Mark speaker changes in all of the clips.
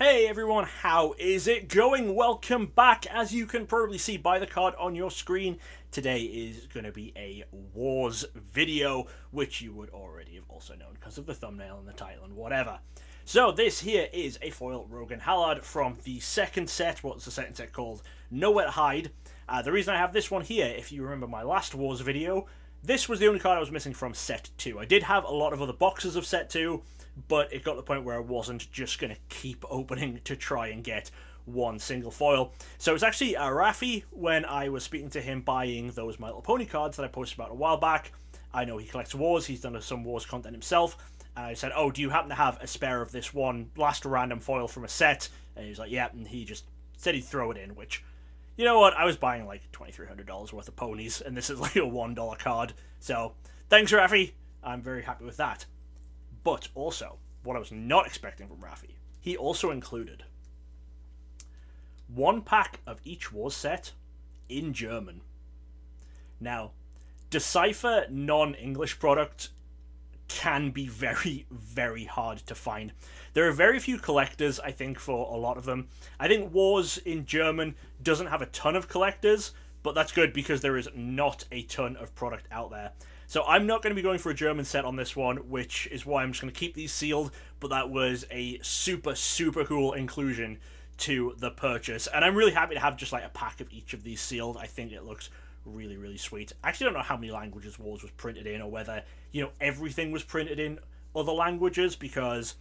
Speaker 1: Hey everyone, how is it going? Welcome back. As you can probably see by the card on your screen, today is going to be a Wars video, which you would already have also known because of the thumbnail and the title and whatever. So this here is a foil Rogan Hallard from the second set. What's the second set called? Nowhere to Hide. The reason I have this one here, if you remember my last Wars video, this was the only card I was missing from set 2. I did have a lot of other boxes of set 2, but it got to the point where I wasn't just going to keep opening to try and get one single foil. So it's actually Rafi, when I was speaking to him buying those My Little Pony cards that I posted about a while back. I know he collects Wars, he's done some Wars content himself, and I said, oh, do you happen to have a spare of this one last random foil from a set? And he was like, yeah, and he just said he'd throw it in, which, you know what, I was buying like $2,300 worth of ponies, and this is like a $1 card, so thanks Rafi, I'm very happy with that. But also, what I was not expecting from Rafi, he also included one pack of each Wars set in German. Now, Decipher non-English product can be very, very hard to find. There are very few collectors, I think, for a lot of them. I think Wars in German doesn't have a ton of collectors, but that's good because there is not a ton of product out there. So I'm not going to be going for a German set on this one, which is why I'm just going to keep these sealed, but that was a super, super cool inclusion to the purchase. And I'm really happy to have just like a pack of each of these sealed. I think it looks really, really sweet. I actually don't know how many languages Wars was printed in, or whether, you know, everything was printed in other languages, because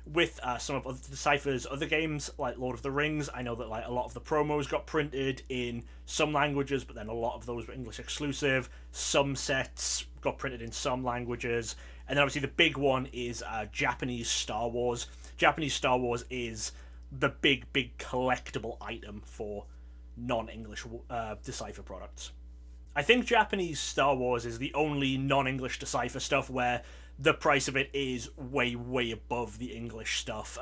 Speaker 1: with some of Decipher's other games, like Lord of the Rings, I know that like a lot of the promos got printed in some languages, but then a lot of those were English exclusive. Some sets got printed in some languages, and then obviously the big one is Japanese Star Wars. Japanese Star Wars is the big collectible item for non-English Decipher products. I think Japanese Star Wars is the only non-English Decipher stuff where the price of it is way, way above the English stuff.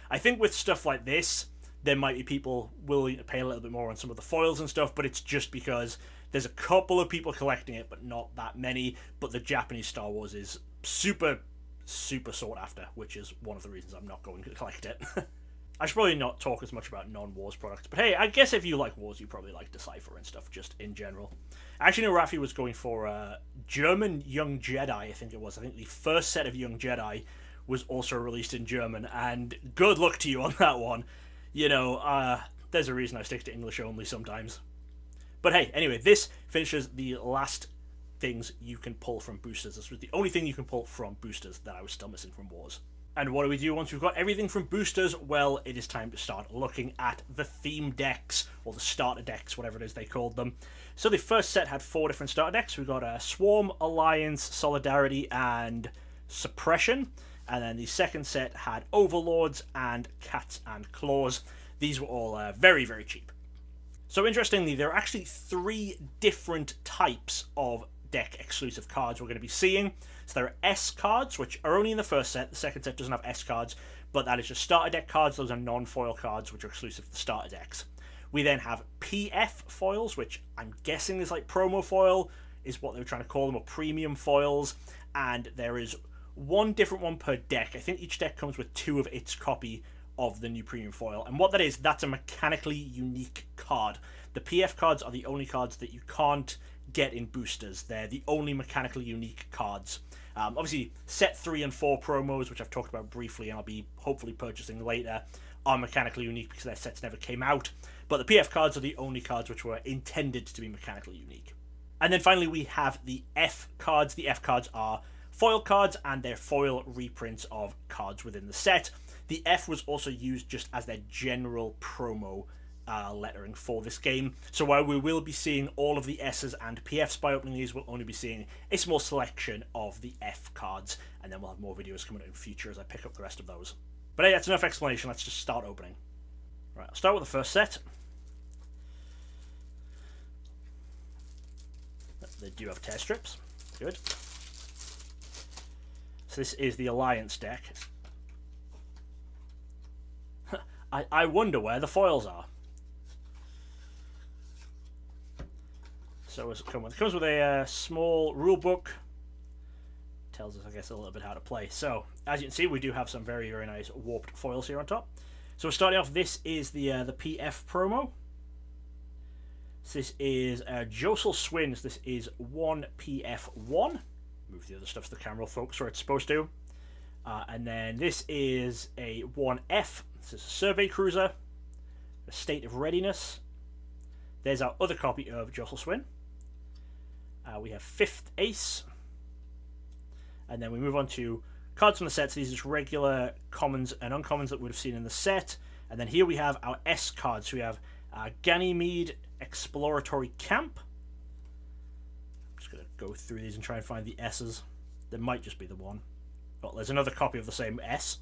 Speaker 1: I think with stuff like this, there might be people willing to pay a little bit more on some of the foils and stuff, but it's just because there's a couple of people collecting it, but not that many. But the Japanese Star Wars is super, super sought after, which is one of the reasons I'm not going to collect it. I should probably not talk as much about non-Wars products, but hey, I guess if you like Wars, you probably like Decipher and stuff, just in general. I actually know Rafi was going for German Young Jedi, I think it was. I think the first set of Young Jedi was also released in German, and good luck to you on that one. You know, there's a reason I stick to English only sometimes. But hey, anyway, this finishes the last things you can pull from boosters. This was the only thing you can pull from boosters that I was still missing from Wars. And what do we do once we've got everything from boosters? Well, it is time to start looking at the theme decks, or the starter decks, whatever it is they called them. So the first set had 4 different starter decks. We got Swarm, Alliance, Solidarity, and Suppression. And then the second set had Overlords and Cats and Claws. These were all very, very cheap. So interestingly, there are actually 3 different types of deck exclusive cards we're going to be seeing. So there are S cards, which are only in the first set. The second set doesn't have S cards, but that is just starter deck cards. Those are non-foil cards, which are exclusive to the starter decks. We then have PF foils, which I'm guessing is like promo foil, is what they were trying to call them, or premium foils. And there is one different one per deck. I think each deck comes with 2 of its copy of the new premium foil. And what that is, that's a mechanically unique card. The PF cards are the only cards that you can't get in boosters. They're the only mechanically unique cards. Obviously, set 3 and 4 promos, which I've talked about briefly and I'll be hopefully purchasing later, are mechanically unique because their sets never came out. But the PF cards are the only cards which were intended to be mechanically unique. And then finally we have the F cards. The F cards are foil cards, and they're foil reprints of cards within the set. The F was also used just as their general promo lettering for this game. So while we will be seeing all of the S's and PFs by opening these, we'll only be seeing a small selection of the F cards, and then we'll have more videos coming out in future as I pick up the rest of those. But hey, that's enough explanation. Let's just start opening. Right, I'll start with the first set. They do have tear strips. Good. So this is the Alliance deck. I wonder where the foils are. So it comes with a small rule book. Tells us, I guess, a little bit how to play. So, as you can see, we do have some very, very nice warped foils here on top. So we're starting off, this is the PF promo. So this is Josel Swins. This is 1PF1. Move the other stuff to the camera, focus where it's supposed to. And then this is a 1F. This is a survey cruiser. A state of readiness. There's our other copy of Josel Swin. We have 5th Ace. And then we move on to cards from the set. So these are just regular commons and uncommons that we would have seen in the set. And then here we have our S cards. So we have Ganymede Exploratory Camp. I'm just going to go through these and try and find the S's. There might just be the one. But there's another copy of the same S.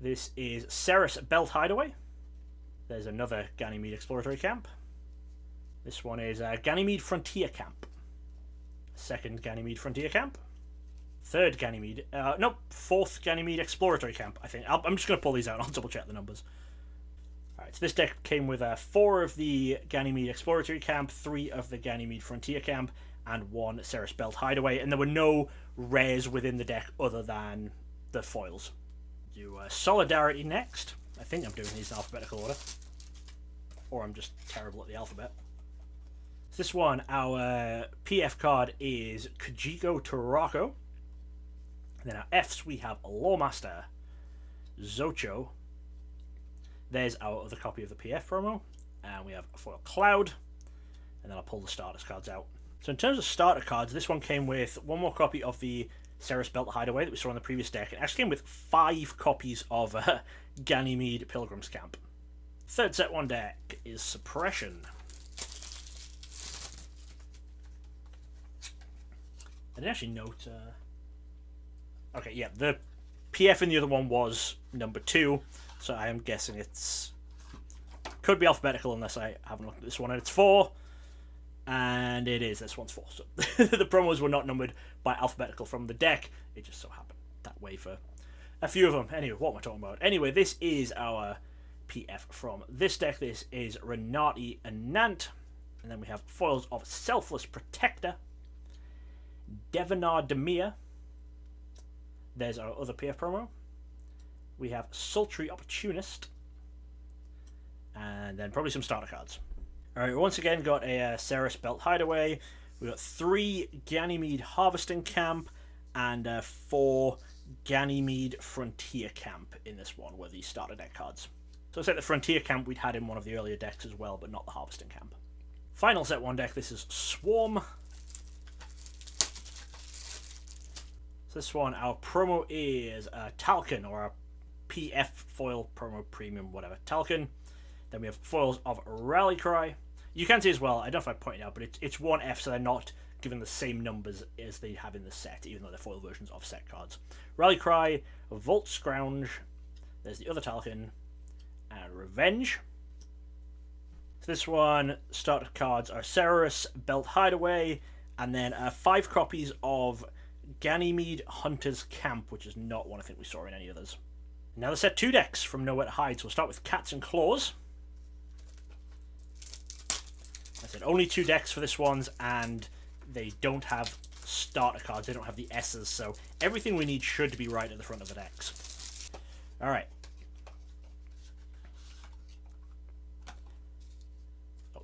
Speaker 1: This is Ceres Belt Hideaway. There's another Ganymede Exploratory Camp. This one is Ganymede Frontier Camp. Second Ganymede Frontier Camp. Third Ganymede... nope, 4th Ganymede Exploratory Camp, I think. I'm just going to pull these out and I'll double check the numbers. Alright, so this deck came with 4 of the Ganymede Exploratory Camp, 3 of the Ganymede Frontier Camp, and 1 Ceres Belt Hideaway. And there were no rares within the deck other than the foils. Do Solidarity next. I think I'm doing these in alphabetical order. Or I'm just terrible at the alphabet. So this one, our PF card is Kajiko Tarako. And then our Fs, we have Lawmaster, Zocho. There's our other copy of the PF promo. And we have a foil Cloud. And then I'll pull the starters cards out. So in terms of starter cards, this one came with one more copy of the Ceres Belt Hideaway that we saw in the previous deck. It actually came with 5 copies of Ganymede Pilgrim's Camp. Third set 1 deck is Suppression. I didn't actually note... Okay, yeah, the PF in the other one was number 2, so I am guessing it's... Could be alphabetical unless I haven't looked at this one, and it's 4. And it is, this one's 4. So the promos were not numbered by alphabetical from the deck. It just so happened that way for a few of them. Anyway, what am I talking about? Anyway, this is our PF from this deck. This is Renati and Nant. And then we have foils of Selfless Protector, Devanar Demir. There's our other PF promo. We have Sultry Opportunist. And then probably some starter cards. Alright, we once again got a Ceres Belt Hideaway. We got 3 Ganymede Harvesting Camp and 4 Ganymede Frontier Camp in this one, were the starter deck cards. So it's like the Frontier Camp we'd had in one of the earlier decks as well, but not the Harvesting Camp. Final set 1 deck, this is Swarm. So this one, our promo is Talcon, or our PF foil promo premium, whatever. Talcon. Then we have foils of Rally Cry. You can see as well, I don't know if I pointed out, but it's 1F, so they're not given the same numbers as they have in the set, even though they're foil versions of set cards. Rally Cry, Volt Scrounge, there's the other Talcon, and Revenge. So this one, starter cards are Ceres Belt Hideaway, and then 5 copies of Ganymede Hunter's Camp, which is not one I think we saw in any others. Now the set 2 decks from Nowhere to Hide, so we'll start with Cats and Claws. I said only 2 decks for this ones, and they don't have starter cards, they don't have the S's, so everything we need should be right at the front of the decks. Alright.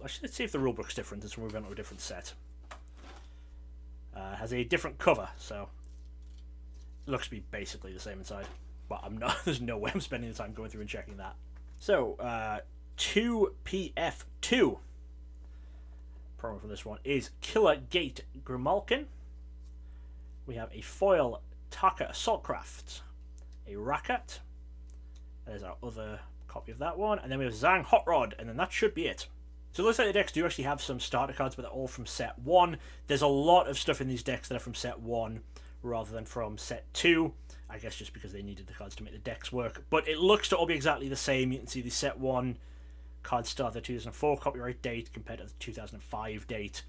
Speaker 1: Let's see if the rulebook's different as we move on to a different set. Has a different cover, so it looks to be basically the same inside. But I'm not. There's no way I'm spending the time going through and checking that. So 2PF2 promo for this one is Killer Gate Grimalkin. We have a foil Taka Assaultcraft, a Rakat. There's our other copy of that one, and then we have Zang Hot Rod, and then that should be it. So it looks like the decks do actually have some starter cards, but they're all from set 1. There's a lot of stuff in these decks that are from set 1 rather than from set 2. I guess just because they needed the cards to make the decks work. But it looks to all be exactly the same. You can see the set 1 cards start the 2004 copyright date compared to the 2005 date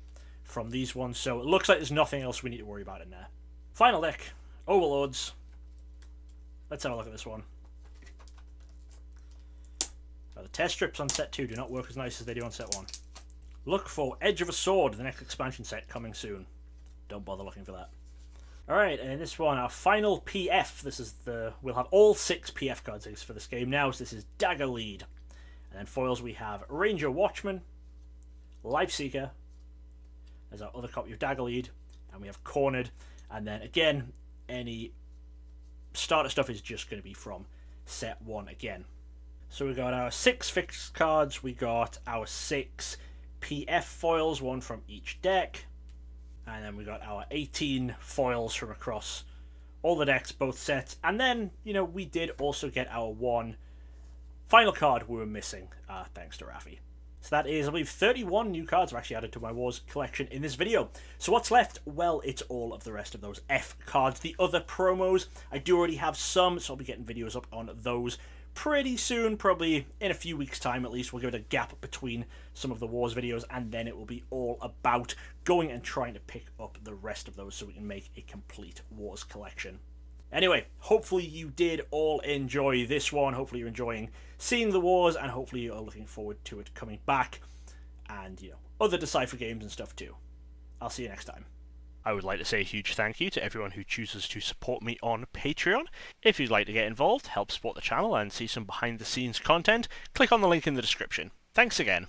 Speaker 1: from these ones. So it looks like there's nothing else we need to worry about in there. Final deck, Overlords. Let's have a look at this one. The test strips on set 2 do not work as nice as they do on set 1. Look for Edge of a Sword, the next expansion set coming soon. Don't bother looking for that. Alright, and in this one, our final PF. We'll have all 6 PF cards for this game now, so this is Dagger Lead. And then foils we have Ranger Watchman, Lifeseeker, there's our other copy of Dagger Lead, and we have Cornered, and then again, any starter stuff is just going to be from set 1 again. So we got our 6 fixed cards, we got our 6 PF foils, 1 from each deck, and then we got our 18 foils from across all the decks, both sets, and then, we did also get our 1 final card we were missing, thanks to Rafi. So that is, I believe, 31 new cards I've actually added to my Wars collection in this video. So what's left? Well, it's all of the rest of those F cards. The other promos, I do already have some, so I'll be getting videos up on those pretty soon, probably in a few weeks' time at least. We'll give it a gap between some of the Wars videos, and then it will be all about going and trying to pick up the rest of those so we can make a complete Wars collection. Anyway, hopefully you did all enjoy this one. Hopefully you're enjoying seeing the Wars, and hopefully you're looking forward to it coming back, and, other Decipher games and stuff too. I'll see you next time. I would like to say a huge thank you to everyone who chooses to support me on Patreon. If you'd like to get involved, help support the channel, and see some behind-the-scenes content, click on the link in the description. Thanks again.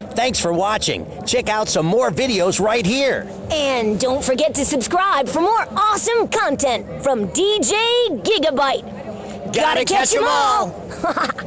Speaker 2: Thanks for watching. Check out some more videos right here.
Speaker 3: And don't forget to subscribe for more awesome content from DJ Gigabyte.
Speaker 2: Gotta catch 'em all!